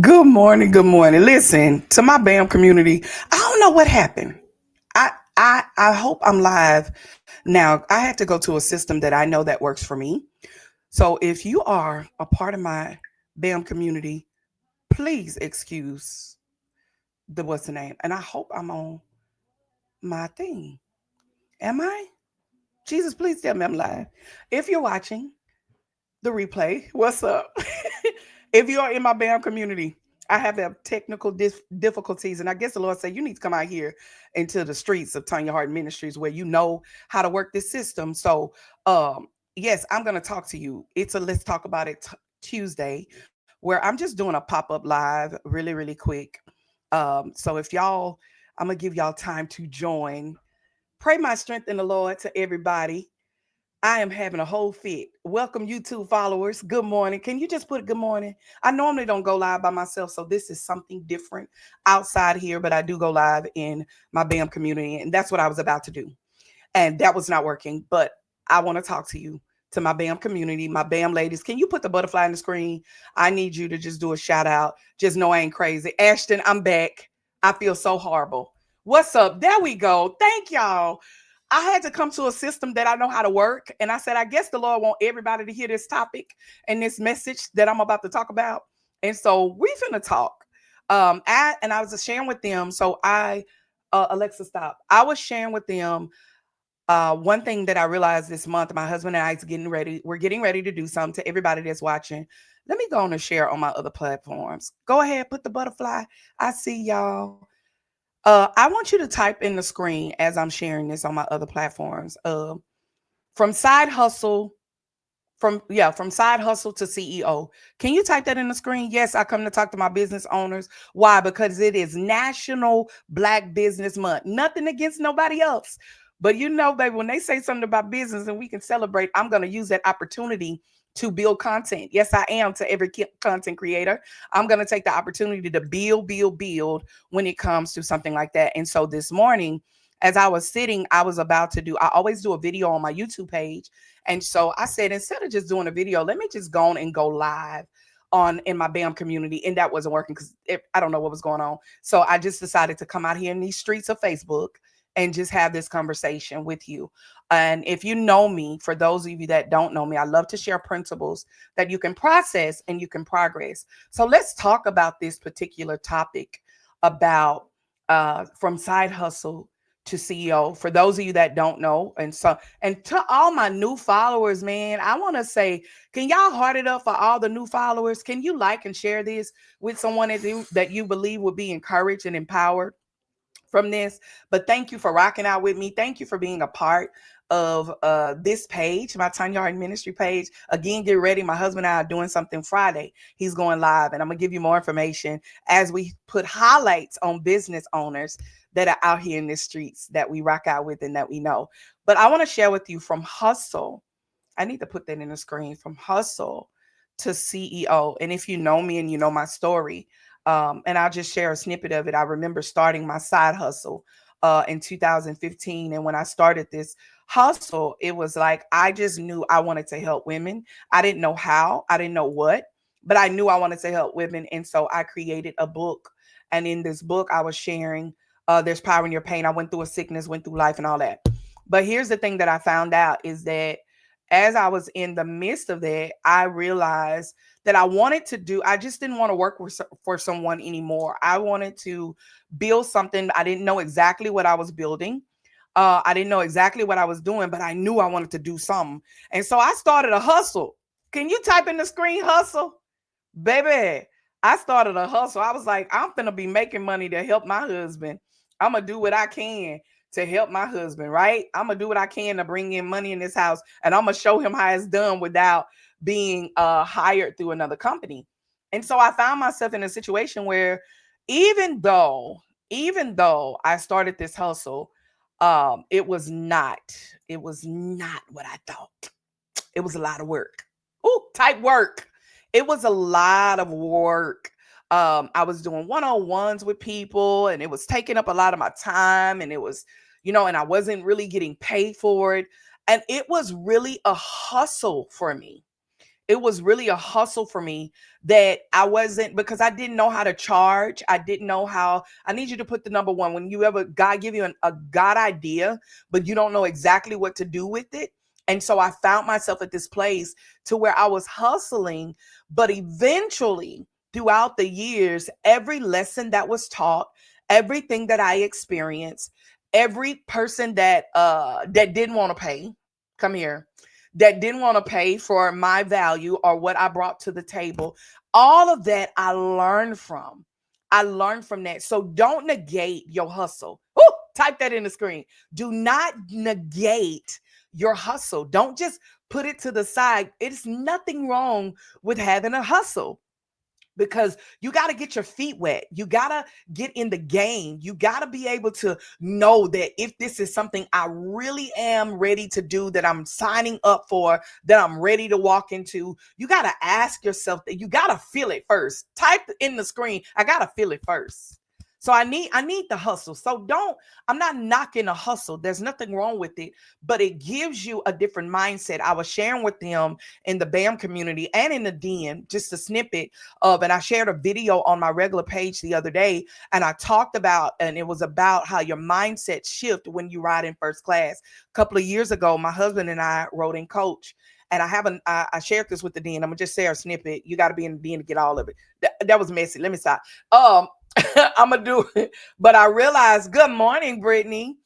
Good morning. Good morning. Listen to my BAM community. I don't know what happened. I hope I'm live now. I had to go to a system that I know that works for me. So if you are a part of my BAM community, please excuse the what's the name. And I hope I'm on my thing. Am I? Jesus, please tell me I'm live. If you're watching the replay, what's up? If you are in my BAM community, I have technical difficulties, and I guess the Lord said you need to come out here into the streets of Tonya Harden Ministries where you know how to work this system. So, yes, I'm going to talk to you. It's a Let's Talk About It Tuesday where I'm just doing a pop up live really, really quick. So if y'all, I'm gonna give y'all time to join. Pray my strength in the Lord to everybody. I am having a whole fit. Welcome, YouTube followers. Good morning. Can you just put good morning? I normally don't go live by myself, so this is something different outside here, but I do go live in my BAM community, and that's what I was about to do. And that was not working, but I want to talk to you, to my BAM community, my BAM ladies. Can you put the butterfly in the screen? I need you to just do a shout out. Just know I ain't crazy. Ashton, I'm back. I feel so horrible. What's up? There we go. Thank y'all. I had to come to a system that I know how to work. And I said, I guess the Lord want everybody to hear this topic and this message that I'm about to talk about. And so we finna talk. I was sharing with them. Alexa, stop. I was sharing with them one thing that I realized this month. My husband and I is getting ready. We're getting ready to do something to everybody that's watching. Let me go on and share on my other platforms. Go ahead, put the butterfly. I see y'all. I want you to type in the screen as I'm sharing this on my other platforms. From side hustle, from side hustle to CEO. Can you type that in the screen? Yes, I come to talk to my business owners. Why? Because it is National Black Business Month. Nothing against nobody else. But you know, baby, when they say something about business and we can celebrate, I'm going to use that opportunity to build content. Yes, I am, to every content creator. I'm going to take the opportunity to build when it comes to something like that. And so this morning, as I was sitting, I always do a video on my YouTube page. And so I said, instead of just doing a video, let me just go on and go live on in my BAM community. And that wasn't working because I don't know what was going on. So I just decided to come out here in these streets of Facebook and just have this conversation with you. And if you know me, for those of you that don't know me, I love to share principles that you can process and you can progress. So let's talk about this particular topic about from side hustle to CEO. For those of you that don't know, and to all my new followers, man, I want to say, can y'all heart it up for all the new followers? Can you like and share this with someone that you believe will be encouraged and empowered from this? But thank you for rocking out with me. Thank you for being a part of this page, my Tonya Harden Ministry page. Again, get ready. My husband and I are doing something Friday. He's going live, and I'm going to give you more information as we put highlights on business owners that are out here in the streets that we rock out with and that we know. But I want to share with you from hustle. I need to put that in the screen, from hustle to CEO. And if you know me and you know my story, and I'll just share a snippet of it. I remember starting my side hustle in 2015. And when I started this hustle, it was like I just knew I wanted to help women. I didn't know how, I didn't know what, but I knew I wanted to help women. And so I created a book. And in this book, I was sharing there's power in your pain. I went through a sickness, went through life and all that. But here's the thing that I found out is that as I was in the midst of that, I realized that I just didn't want to work for someone anymore. I wanted to build something. I didn't know exactly what I was building. I didn't know exactly what I was doing, but I knew I wanted to do something. And so I started a hustle. Can you type in the screen hustle? Baby, I started a hustle. I was like, I'm going to be making money to help my husband. I'm going to do what I can to help my husband, right? I'm going to do what I can to bring in money in this house. And I'm going to show him how it's done without being hired through another company. And so I found myself in a situation where even though I started this hustle, it was not what I thought. It was a lot of work. Ooh, type work. It was a lot of work. I was doing one-on-ones with people, and it was taking up a lot of my time, and it was, and I wasn't really getting paid for it. And it was really a hustle for me. It was really a hustle for me that I wasn't, because I didn't know how to charge. I didn't know how. I need you to put the number one. When you ever, God give you a God idea, but you don't know exactly what to do with it. And so I found myself at this place to where I was hustling, but eventually throughout the years, every lesson that was taught, everything that I experienced, every person that didn't want to pay, come here, that didn't want to pay for my value or what I brought to the table, all of that I learned from. I learned from that. So don't negate your hustle. Woo! Type that in the screen. Do not negate your hustle. Don't just put it to the side. It's nothing wrong with having a hustle, because you got to get your feet wet. You got to get in the game. You got to be able to know that if this is something I really am ready to do, that I'm signing up for, that I'm ready to walk into, you got to ask yourself that. You got to feel it first. Type in the screen, I got to feel it first. So I need the hustle. So I'm not knocking a hustle. There's nothing wrong with it, but it gives you a different mindset. I was sharing with them in the BAM community and in the den, just a snippet of, and I shared a video on my regular page the other day, and I talked about, and it was about how your mindset shift when you ride in first class. A couple of years ago, my husband and I rode in coach. And I shared this with the den. I'm gonna just share a snippet. You got to be in the den to get all of it. That was messy. Let me stop. I'm gonna do it. But I realized, good morning, Brittany.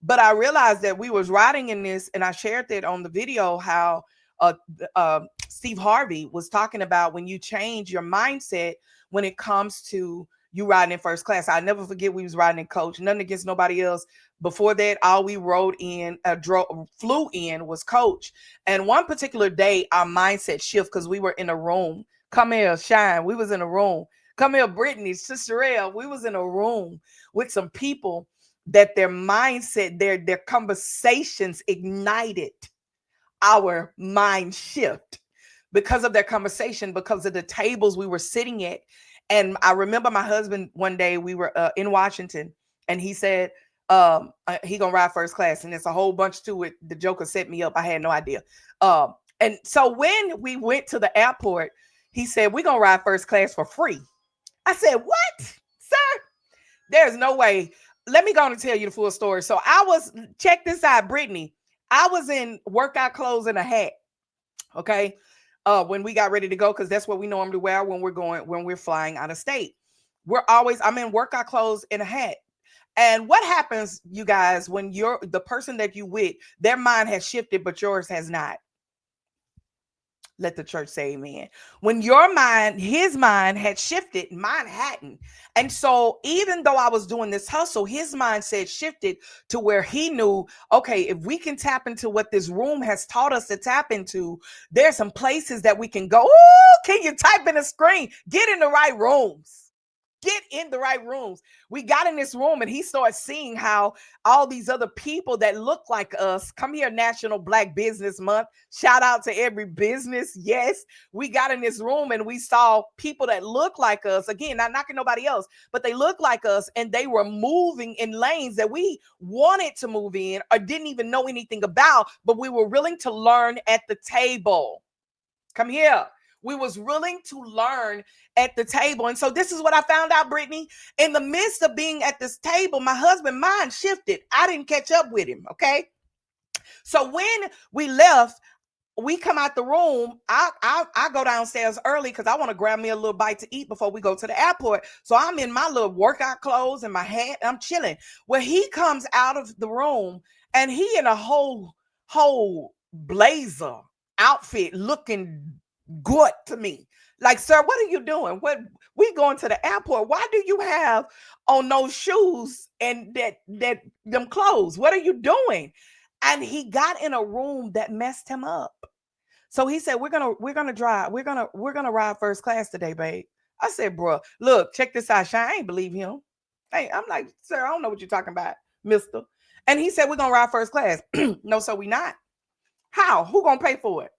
But I realized that we was riding in this, and I shared that on the video, how uh, Steve Harvey was talking about when you change your mindset when it comes to you riding in first class. I never forget, we was riding in coach. Nothing against nobody else. Before that, all we rode in, flew in was coach. And one particular day, our mindset shift, because we were in a room. Come here, Shine. We was in a room. Come here, Brittany, Sister L. We was in a room with some people that their mindset, their conversations ignited our mind shift because of their conversation, because of the tables we were sitting at. And I remember my husband, one day we were in Washington, and he said, he gonna ride first class, and it's a whole bunch to it. The Joker set me up. I had no idea. And so when we went to the airport, he said, we're gonna ride first class for free. I said, what, sir? There's no way. Let me go and tell you the full story. So check this out, Brittany. I was in workout clothes and a hat. Okay. When we got ready to go, because that's what we normally wear when we're flying out of state. I'm in workout clothes and a hat. And what happens, you guys, when the person that you with, their mind has shifted, but yours has not? Let the church say amen. When his mind had shifted, mine hadn't. And so even though I was doing this hustle, his mindset shifted to where he knew, okay, if we can tap into what this room has taught us to tap into, there's some places that we can go. Ooh, can you type in the screen? Get in the right rooms. Get in the right rooms. We got in this room, and he started seeing how all these other people that look like us. Come here, National Black Business Month. Shout out to every business. Yes, we got in this room and we saw people that look like us. Again, not knocking nobody else, but they look like us, and they were moving in lanes that we wanted to move in or didn't even know anything about, but we were willing to learn at the table. Come here. We was willing to learn at the table. And so this is what I found out, Brittany. In the midst of being at this table, my husband's mind shifted. I didn't catch up with him, okay? So when we left, we come out the room. I go downstairs early because I want to grab me a little bite to eat before we go to the airport. So I'm in my little workout clothes and my hat. I'm chilling. Well, he comes out of the room, and he in a whole blazer outfit looking good to me. Like, sir, what are you doing? What, we going to the airport? Why do you have on those shoes and them clothes? What are you doing? And he got in a room that messed him up. So he said, we're gonna drive. We're gonna ride first class today, babe. I said, bro, look, check this out. I ain't believe him. Hey, I'm like, sir, I don't know what you're talking about, mister. And he said, we're gonna ride first class. No, so we not. How? Who gonna pay for it?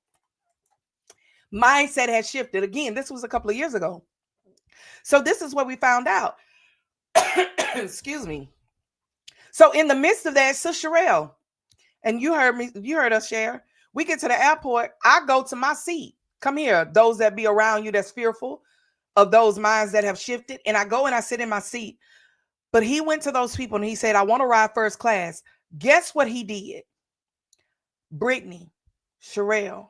Mindset has shifted. Again, this was a couple of years ago. So this is what we found out. Excuse me. So in the midst of that, Sister Sherelle, and you heard us share, we get to the airport. I go to my seat. Come here, those that be around you that's fearful of those minds that have shifted. And I go and I sit in my seat. But he went to those people and he said, I want to ride first class. Guess what he did? Brittany, Sherelle,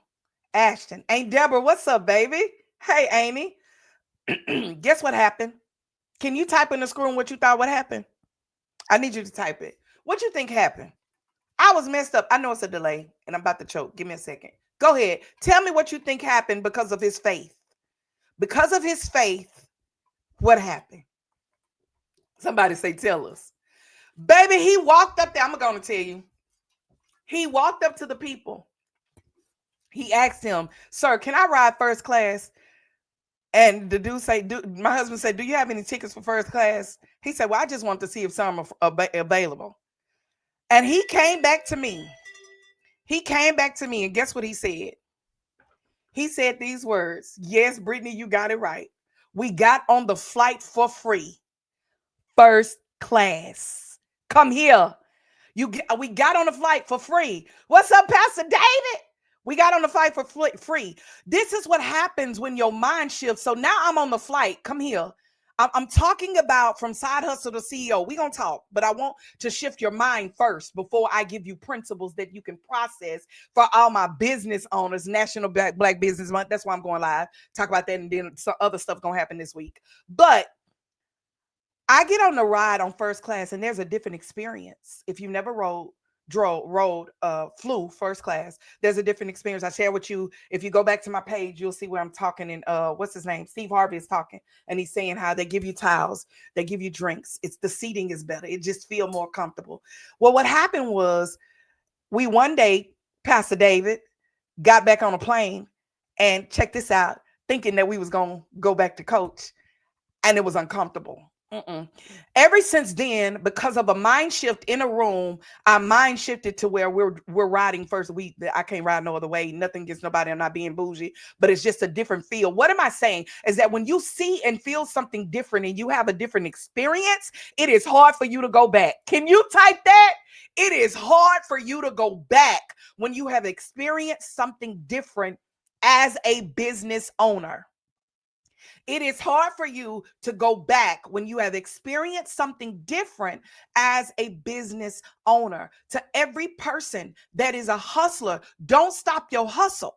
Ashton, Aunt Deborah, what's up, baby? Hey, Amy. Guess what happened? Can you type in the screen what you thought would happen? I need you to type it. What you think happened? I was messed up. I know it's a delay and I'm about to choke. Give me a second. Go ahead. Tell me what you think happened because of his faith. Because of his faith, what happened? Somebody say, tell us. Baby, he walked up there. I'm going to tell you. He walked up to the people. He asked him, sir, can I ride first class? And the dude said, my husband said, do you have any tickets for first class? He said, well, I just want to see if some are available. And he came back to me. And guess what he said? He said these words. Yes, Brittany, you got it right. We got on the flight for free. First class. Come here. We got on the flight for free. What's up, Pastor David? We got on the flight for free. This is what happens when your mind shifts. So now I'm on the flight. Come here. I'm talking about from side hustle to CEO. We're going to talk, but I want to shift your mind first before I give you principles that you can process for all my business owners, National Black Business Month. That's why I'm going live. Talk about that, and then some other stuff going to happen this week. But I get on the ride on first class, and there's a different experience. If you've never flew first class, there's a different experience. I share with you. If you go back to my page, you'll see where I'm talking. And what's his name? Steve Harvey is talking, and he's saying how they give you towels, they give you drinks. It's the seating is better. It just feel more comfortable. Well, what happened was we one day, Pastor David, got back on a plane, and check this out, thinking that we was gonna go back to coach, and it was uncomfortable. Ever since then, because of a mind shift in a room, our mind shifted to where we're riding first. I can't ride no other way. Nothing against nobody. I'm not being bougie, but it's just a different feel. What am I saying? Is that when you see and feel something different and you have a different experience, it is hard for you to go back. Can you type that? It is hard for you to go back when you have experienced something different as a business owner. It is hard for you to go back when you have experienced something different as a business owner. To every person that is a hustler, don't stop your hustle.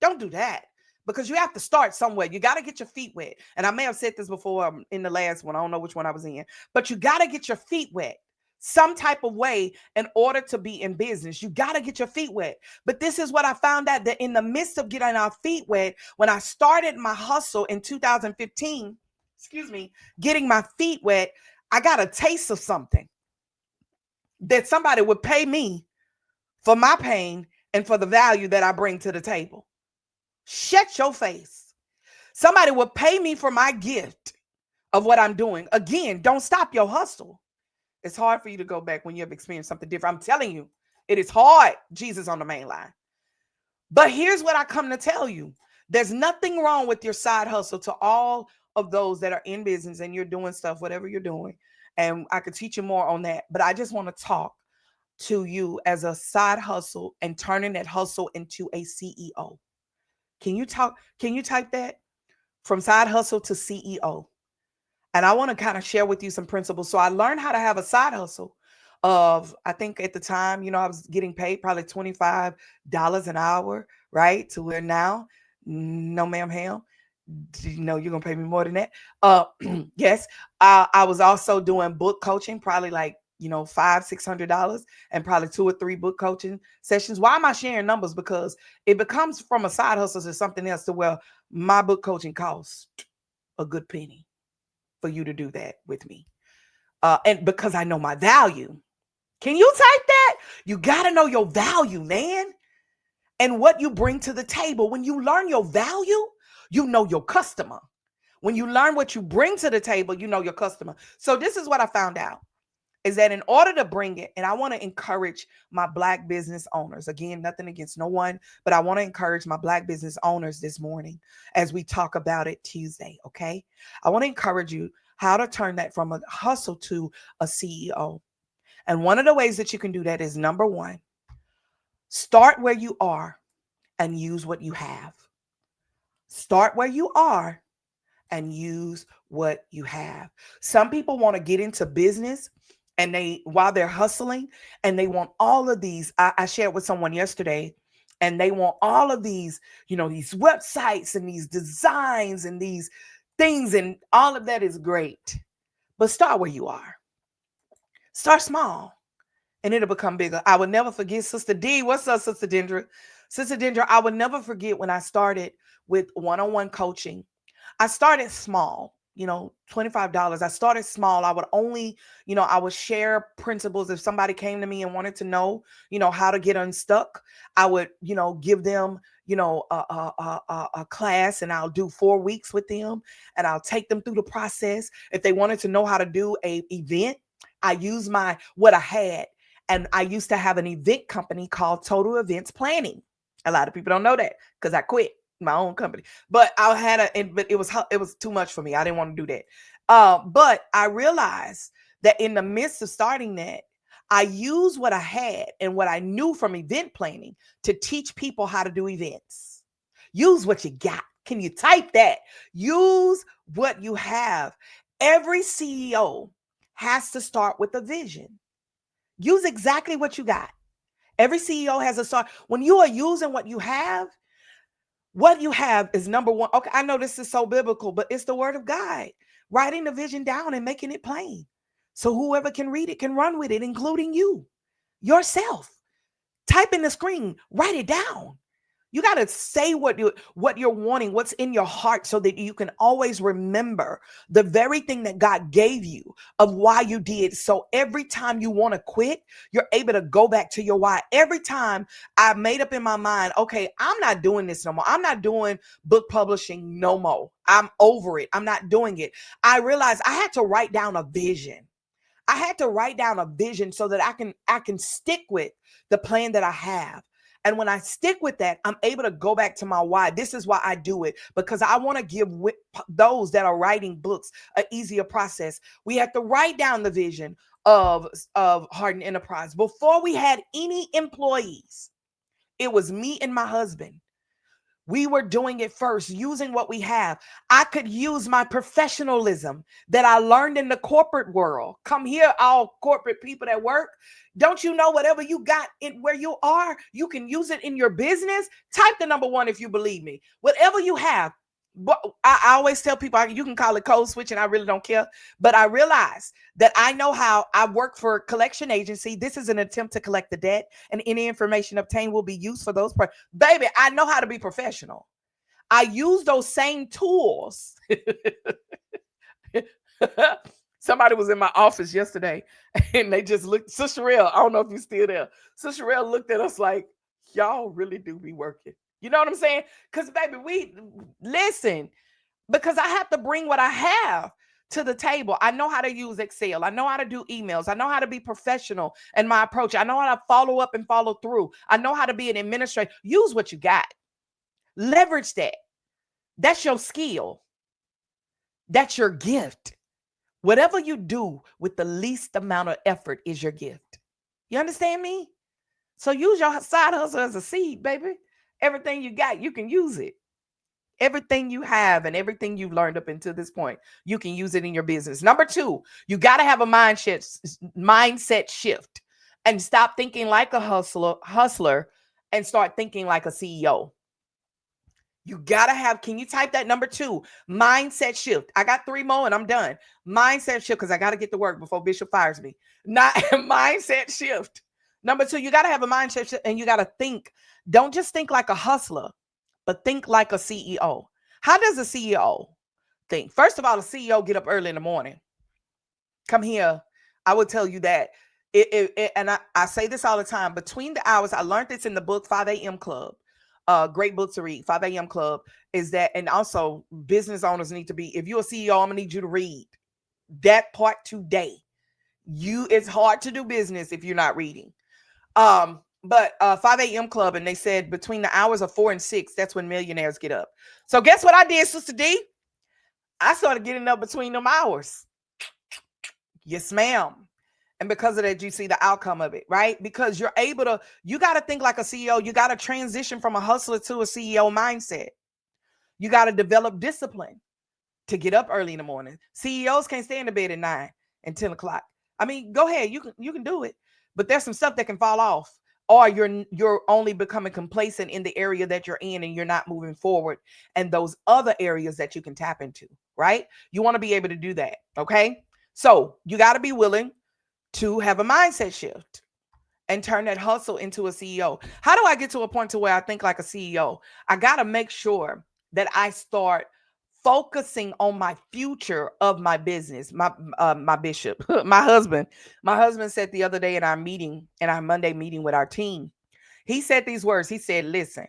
Don't do that, because you have to start somewhere. You got to get your feet wet. And I may have said this before in the last one. I don't know which one I was in, but you got to get your feet wet some type of way in order to be in business. You got to get your feet wet. But this is what I found out, that in the midst of getting our feet wet, when I started my hustle in 2015, getting my feet wet, I got a taste of something that somebody would pay me for my pain and for the value that I bring to the table. Shut your face. Somebody would pay me for my gift of what I'm doing. Again, don't stop your hustle. It's hard for you to go back when you have experienced something different. I'm telling you, it is hard. Jesus on the main line. But here's what I come to tell you. There's nothing wrong with your side hustle. To all of those that are in business and you're doing stuff, whatever you're doing. And I could teach you more on that. But I just want to talk to you as a side hustle and turning that hustle into a CEO. Can you type that? From side hustle to CEO. And I want to kind of share with you some principles. So I learned how to have a side hustle of, I think at the time, I was getting paid probably $25 an hour, right? To where now, no ma'am, Ham, you're going to pay me more than that. Yes. I was also doing book coaching, probably like, $500-$600, and probably 2 or 3 book coaching sessions. Why am I sharing numbers? Because it becomes from a side hustle to something else, to where my book coaching costs a good penny for you to do that with me. And because I know my value. Can you type that? You got to know your value, man. And what you bring to the table. When you learn your value, you know your customer. When you learn what you bring to the table, you know your customer. So this is what I found out, is that in order to bring it, and I want to encourage my Black business owners, again, nothing against no one, but I want to encourage my Black business owners this morning as we talk about it Tuesday, okay? I want to encourage you how to turn that from a hustle to a CEO. And one of the ways that you can do that is, number one, start where you are and use what you have. Start where you are and use what you have. Some people want to get into business and while they're hustling, and they want all of these. I shared with someone yesterday, and they want all of these, these websites and these designs and these things, and all of that is great. But start where you are. Start small and it'll become bigger. I would never forget Sister D. What's up, Sister Dendra? Sister Dendra, I would never forget when I started with one-on-one coaching. I started small, $25. I started small. I would only, I would share principles. If somebody came to me and wanted to know, how to get unstuck, I would, give them, a class, and I'll do 4 weeks with them, and I'll take them through the process. If they wanted to know how to do a event, I use what I had. And I used to have an event company called Total Events Planning. A lot of people don't know that because I quit my own company. But but it was too much for me. I didn't want to do that. But I realized that in the midst of starting that, I used what I had and what I knew from event planning to teach people how to do events. Use what you got. Can you type that? Use what you have. Every CEO has to start with a vision. Use exactly what you got. Every CEO has a start. When you are using what you have is number one. Okay, I know this is so biblical, but it's the word of God. Writing the vision down and making it plain. So whoever can read it can run with it, including you, yourself. Type in the screen, write it down. You got to say what you're wanting, what's in your heart, so that you can always remember the very thing that God gave you of why you did. So every time you want to quit, you're able to go back to your why. Every time I made up in my mind, okay, I'm not doing this no more. I'm not doing book publishing no more. I'm over it. I'm not doing it. I realized I had to write down a vision. I had to write down a vision so that I can stick with the plan that I have. And when I stick with that, I'm able to go back to my why. This is why I do it, because I want to give those that are writing books an easier process. We have to write down the vision of Harden Enterprise. Before we had any employees, it was me and my husband. We were doing it first, using what we have. I could use my professionalism that I learned in the corporate world. Come here, all corporate people that work. Don't you know whatever you got in where you are, you can use it in your business? Type the number 1 if you believe me. Whatever you have. But I always tell people, you can call it code switching. I really don't care. But I realize that I know how. I work for a collection agency. This is an attempt to collect the debt, and any information obtained will be used for those. Baby, I know how to be professional. I use those same tools. Somebody was in my office yesterday, and they just looked. Sister Real, I don't know if you're still there. Sister Real looked at us like, y'all really do be working. You know what I'm saying? Because, baby, we listen, because I have to bring what I have to the table. I know how to use Excel. I know how to do emails. I know how to be professional in my approach. I know how to follow up and follow through. I know how to be an administrator. Use what you got. Leverage that. That's your skill. That's your gift. Whatever you do with the least amount of effort is your gift. You understand me? So use your side hustle as a seed, baby. Everything you got, you can use it. Everything you have and everything you've learned up until this point, you can use it in your business. Number 2, you got to have a mindset shift and stop thinking like a hustler and start thinking like a CEO. You got to have, can you type that number 2, mindset shift? I got 3 more and I'm done. Mindset shift, because I got to get to work before Bishop fires me. Not mindset shift. Number 2, you got to have a mindset shift, and you got to think. Don't just think like a hustler, but think like a CEO. How does a CEO think? First of all, a CEO get up early in the morning. Come here. I will tell you that. And I say this all the time. Between the hours, I learned this in the book 5 a.m. Club. Great book to read. 5 a.m. Club is that. And also business owners need to be, if you're a CEO, I'm going to need you to read that part today. It's hard to do business if you're not reading. But 5 a.m. Club, and they said between the hours of 4 and 6, that's when millionaires get up. So guess what I did, Sister D? I started getting up between them hours. Yes, ma'am. And because of that, you see the outcome of it, right? Because you're able to, you got to think like a CEO. You got to transition from a hustler to a CEO mindset. You got to develop discipline to get up early in the morning. CEOs can't stay in the bed at 9 and 10 o'clock. I mean, go ahead. You can do it. But there's some stuff that can fall off. Or you're only becoming complacent in the area that you're in and you're not moving forward. And those other areas that you can tap into, right? You want to be able to do that. Okay. So you got to be willing to have a mindset shift and turn that hustle into a CEO. How do I get to a point to where I think like a CEO? I got to make sure that I start focusing on my future of my business. My bishop, my husband said the other day in our Monday meeting with our team, he said these words. He said, listen,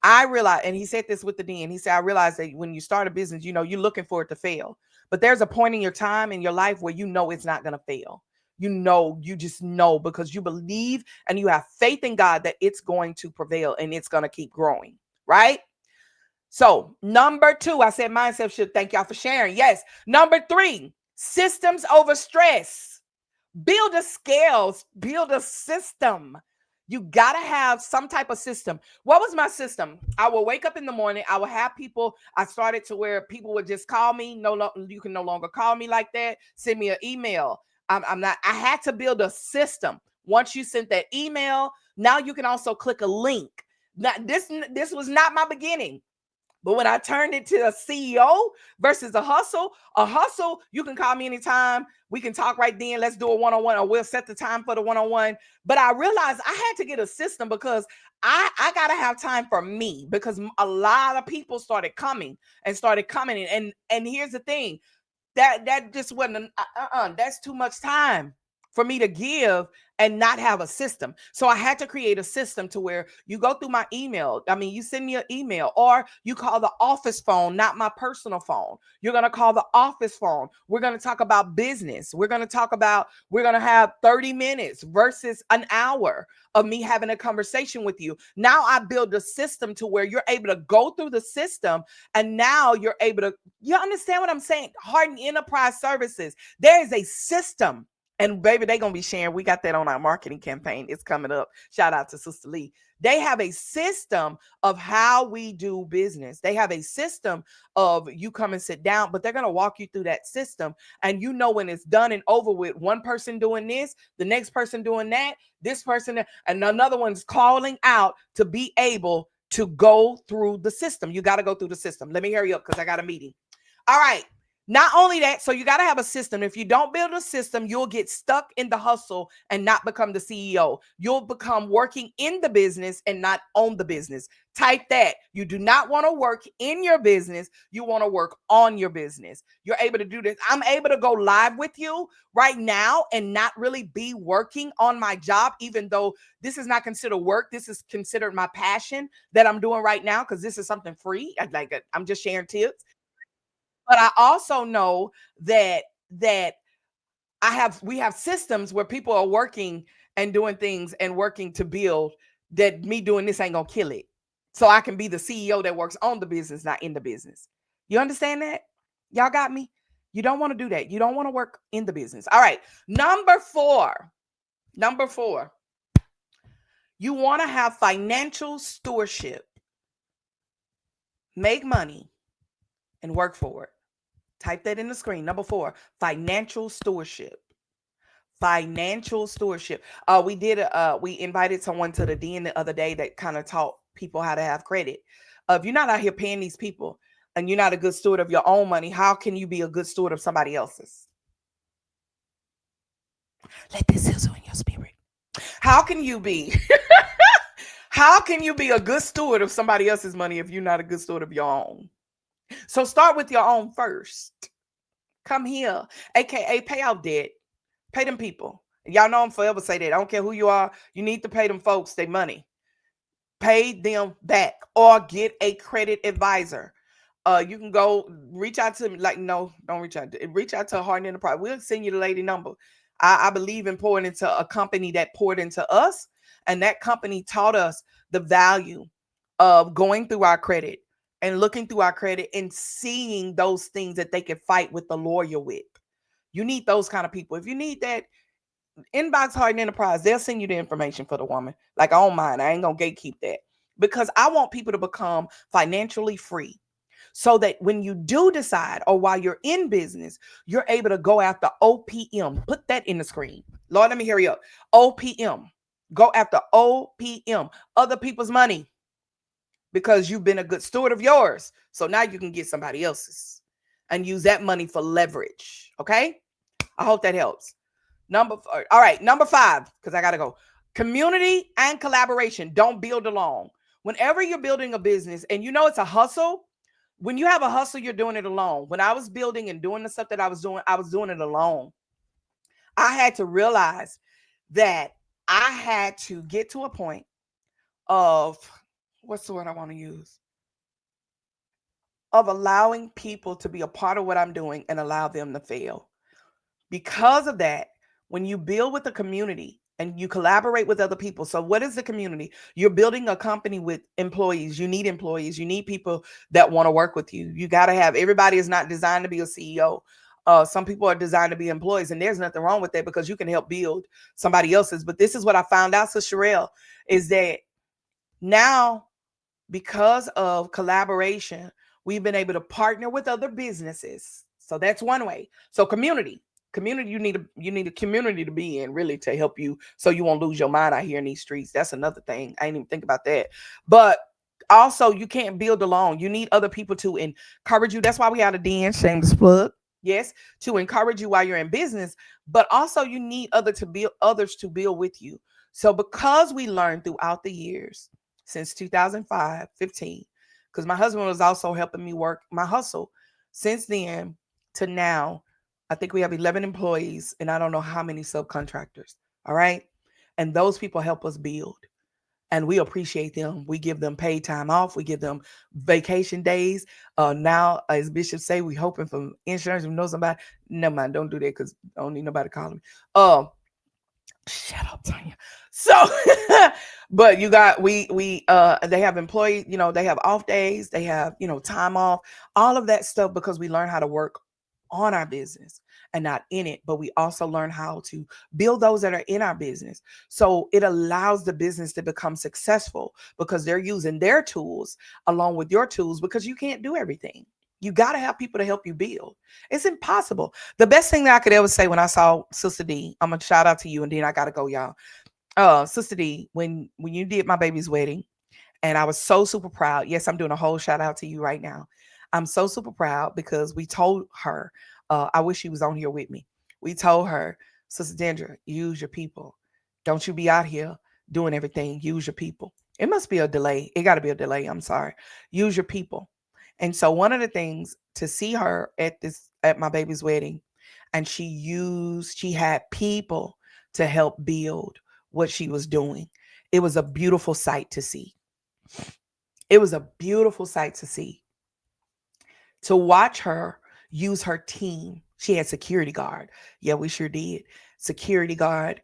I realize, and he said this with the DN, he said, I realize that when you start a business, you're looking for it to fail. But there's a point in your time in your life where it's not going to fail. You just know because you believe and you have faith in God that it's going to prevail and it's going to keep growing, right? So number 2, I said mindset shift. Thank y'all for sharing. Yes. Number 3, systems over stress. Build a scales, build a system. You got to have some type of system. What was my system? I will wake up in the morning. I will have people. I started to where people would just call me. No, you can no longer call me like that. Send me an email. I'm not. I had to build a system. Once you sent that email, now you can also click a link. Now, this was not my beginning. But when I turned it to a CEO versus a hustle, you can call me anytime. We can talk right then. Let's do a one-on-one, or we'll set the time for the one-on-one. But I realized I had to get a system because I got to have time for me, because a lot of people started coming. And here's the thing, that just wasn't, that's too much time for me to give and not have a system. So I had to create a system to where you go through my email. I mean, you send me an email or you call the office phone, not my personal phone. You're going to call the office phone. We're going to talk about business. We're going to have 30 minutes versus an hour of me having a conversation with you. Now I build a system to where you're able to go through the system, and now you're able to, you understand what I'm saying? Harden Enterprise Services. There is a system. And baby, they're going to be sharing. We got that on our marketing campaign. It's coming up. Shout out to Sister Lee. They have a system of how we do business. They have a system of you come and sit down, but they're going to walk you through that system. And when it's done and over with, one person doing this, the next person doing that, this person, and another one's calling out to be able to go through the system. You got to go through the system. Let me hurry up because I got a meeting. All right. Not only that, so you got to have a system. If you don't build a system, you'll get stuck in the hustle and not become the CEO. You'll become working in the business and not on the business. Type that. You do not want to work in your business. You want to work on your business. You're able to do this. I'm able to go live with you right now and not really be working on my job, even though this is not considered work. This is considered my passion that I'm doing right now, because this is something free. I'm just sharing tips. But I also know that we have systems where people are working and doing things and working to build, that me doing this ain't gonna kill it. So I can be the CEO that works on the business, not in the business. You understand that? Y'all got me? You don't want to do that. You don't want to work in the business. All right. Number four. You want to have financial stewardship. Make money and work for it. Type that in the screen. Number 4, financial stewardship. Financial stewardship. We invited someone to the den the other day that kind of taught people how to have credit. If you're not out here paying these people and you're not a good steward of your own money, how can you be a good steward of somebody else's? Let this sizzle in your spirit. How can you be a good steward of somebody else's money if you're not a good steward of your own? So start with your own first. Come here, aka pay out debt. Pay them people. Y'all know I'm forever say that. I don't care who you are. You need to pay them folks their money. Pay them back or get a credit advisor. You can go reach out to me. No, don't reach out. Reach out to Harden Enterprise. We'll send you the lady number. I believe in pouring into a company that poured into us, and that company taught us the value of going through our credit and looking through our credit and seeing those things that they can fight with the lawyer with. You need those kind of people. If you need that, inbox Harden Enterprise. They'll send you the information for the woman. I don't mind. I ain't going to gatekeep that, because I want people to become financially free. so that when you do decide, or while you're in business, you're able to go after OPM. Put that in the screen. Lord, let me hurry up. OPM. Go after OPM, other people's money, because you've been a good steward of yours. So now you can get somebody else's and use that money for leverage. Okay? I hope that helps. All right, number 5, because I got to go. Community and collaboration. Don't build alone. Whenever you're building a business and you know it's a hustle, when you have a hustle, you're doing it alone. When I was building and doing the stuff that I was doing it alone. I had to realize that I had to get to a point of, what's the word I want to use? Of allowing people to be a part of what I'm doing and allow them to fail. Because of that, when you build with a community and you collaborate with other people. So what is the community? You're building a company with employees. You need employees. You need people that want to work with you. You got to have, everybody is not designed to be a CEO. Some people are designed to be employees, and there's nothing wrong with that, because you can help build somebody else's. But this is what I found out, so Sherelle, is that now, because of collaboration, we've been able to partner with other businesses. So that's one way. So community, you need a community to be in, really, to help you, so you won't lose your mind out here in these streets. That's another thing. I didn't even think about that. But also, you can't build alone. You need other people to encourage you. That's why we have a den, shameless plug. Yes, to encourage you while you're in business, but also you need others to build with you. So because we learned throughout the years, since 2005, 15, because my husband was also helping me work my hustle. Since then to now, I think we have 11 employees and I don't know how many subcontractors. All right. And those people help us build. And we appreciate them. We give them paid time off. We give them vacation days. Now, as Bishop say, we hoping for insurance. We know somebody. Never mind. Don't do that, because I don't need nobody calling me. Shut up, Tonya. So, but you got, they have employees, they have off days, they have, time off, all of that stuff, because we learn how to work on our business and not in it. But we also learn how to build those that are in our business. So it allows the business to become successful, because they're using their tools along with your tools, because you can't do everything. You got to have people to help you build. It's impossible. The best thing that I could ever say when I saw Sister D, I'm going to shout out to you, and then I got to go, y'all. Sister D, when you did my baby's wedding, and I was so super proud. Yes, I'm doing a whole shout out to you right now. I'm so super proud, because we told her, I wish she was on here with me. We told her, Sister Dendra, use your people. Don't you be out here doing everything. Use your people. It must be a delay. It got to be a delay. I'm sorry. Use your people. And so one of the things, to see her at my baby's wedding, and she had people to help build what she was doing. It was a beautiful sight to see. It was a beautiful sight to see. To watch her use her team. She had security guard. Yeah, we sure did. Security guard.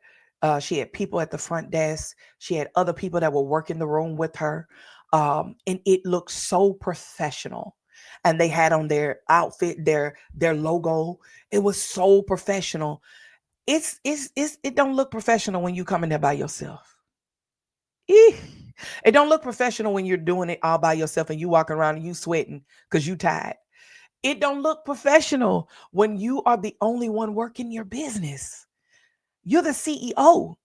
She had people at the front desk. She had other people that were working the room with her. And it looked so professional. And they had on their outfit, their logo. It was so professional. It don't look professional when you come in there by yourself. It don't look professional when you're doing it all by yourself and you walking around and you sweating because you tired. It don't look professional when you are the only one working your business. You're the CEO.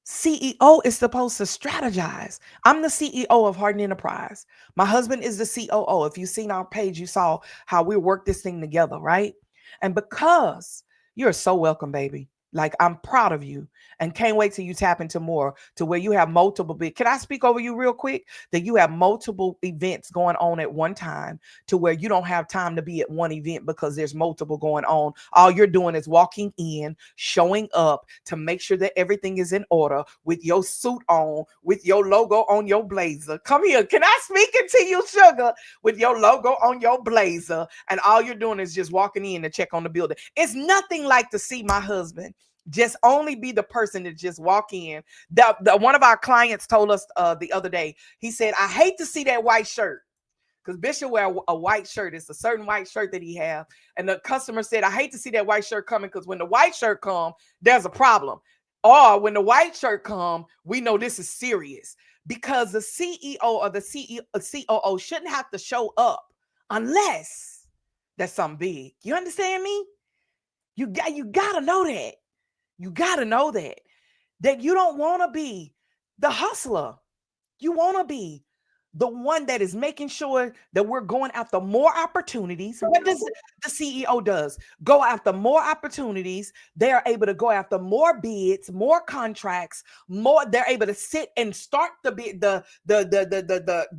CEO is supposed to strategize. I'm the CEO of Harden Enterprise. My husband is the COO. If you've seen our page, you saw how we work this thing together, right? And because you're so welcome, baby. Like, I'm proud of you and can't wait till you tap into more, to where you have multiple big. Can I speak over you real quick? That you have multiple events going on at one time, to where you don't have time to be at one event because there's multiple going on. All you're doing is walking in, showing up to make sure that everything is in order, with your suit on, with your logo on your blazer. Come here. Can I speak into you, sugar? With your logo on your blazer. And all you're doing is just walking in to check on the building. It's nothing like to see my husband just only be the person to just walk in. One of our clients told us the other day, he said, I hate to see that white shirt, because Bishop wear a white shirt. It's a certain white shirt that he have. And the customer said, I hate to see that white shirt coming, because when the white shirt come, there's a problem. Or when the white shirt come, we know this is serious, because the CEO or the COO shouldn't have to show up unless that's something big. You understand me? You gotta know that. You gotta know that you don't want to be the hustler. You want to be the one that is making sure that we're going after more opportunities. What does the CEO does? Go after more opportunities. They are able to go after more bids, more contracts, more. They're able to sit and start the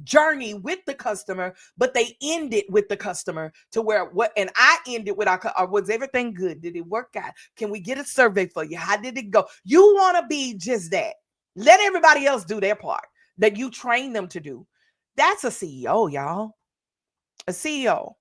journey with the customer, but they end it with the customer to where what? And I end it with was everything good? Did it work out? Can we get a survey for you? How did it go? You want to be just that. Let everybody else do their part that you train them to do. That's a CEO, y'all. A CEO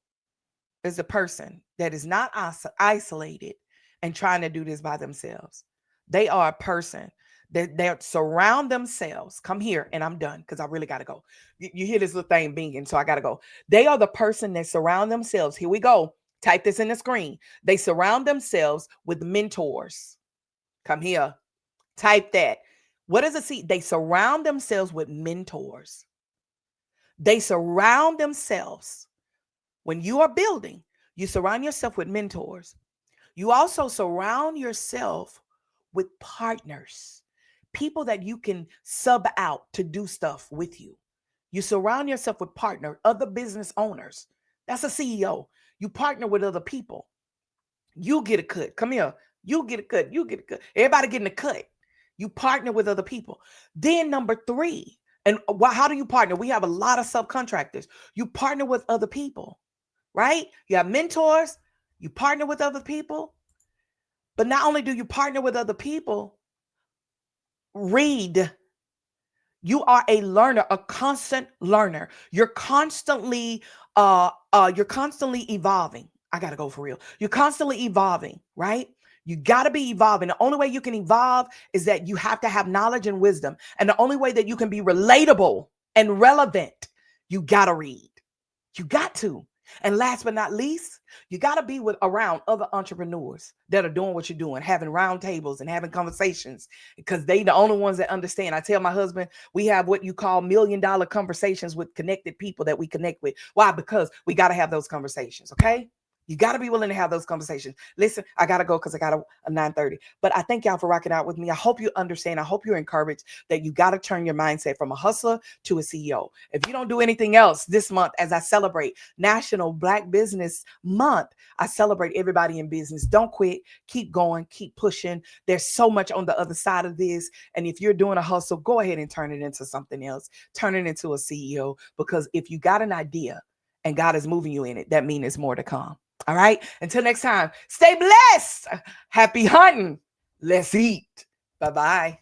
is a person that is not isolated and trying to do this by themselves. They are a person that they surround themselves. Come here, and I'm done because I really got to go. You hear this little thing binging, so I got to go. They are the person that surround themselves. Here we go. Type this in the screen. They surround themselves with mentors. Come here. Type that. What does it see? They surround themselves with mentors. They surround themselves. When you are building, you surround yourself with mentors. You also surround yourself with partners, people that you can sub out to do stuff with you. You surround yourself with partners, other business owners. That's a CEO. You partner with other people. You get a cut. Come here. You get a cut. You get a cut. Everybody getting a cut. You partner with other people. Then number 3, and how do you partner? We have a lot of subcontractors. You partner with other people, right? You have mentors. You partner with other people. But not only do you partner with other people, read. You are a learner, a constant learner. You're constantly evolving. I gotta go for real. You're constantly evolving, right? You got to be evolving. The only way you can evolve is that you have to have knowledge and wisdom. And the only way that you can be relatable and relevant, you got to read. You got to. And last but not least, you got to be around other entrepreneurs that are doing what you're doing, having round tables and having conversations, because they the only ones that understand. I tell my husband, we have what you call $1 million conversations with connected people that we connect with. Why? Because we got to have those conversations. Okay. You got to be willing to have those conversations. Listen, I got to go because I got a 9:30. But I thank y'all for rocking out with me. I hope you understand. I hope you're encouraged that you got to turn your mindset from a hustler to a CEO. If you don't do anything else this month, as I celebrate National Black Business Month, I celebrate everybody in business. Don't quit. Keep going. Keep pushing. There's so much on the other side of this. And if you're doing a hustle, go ahead and turn it into something else. Turn it into a CEO. Because if you got an idea and God is moving you in it, that means there's more to come. All right. Until next time, stay blessed. Happy hunting. Let's eat. Bye-bye.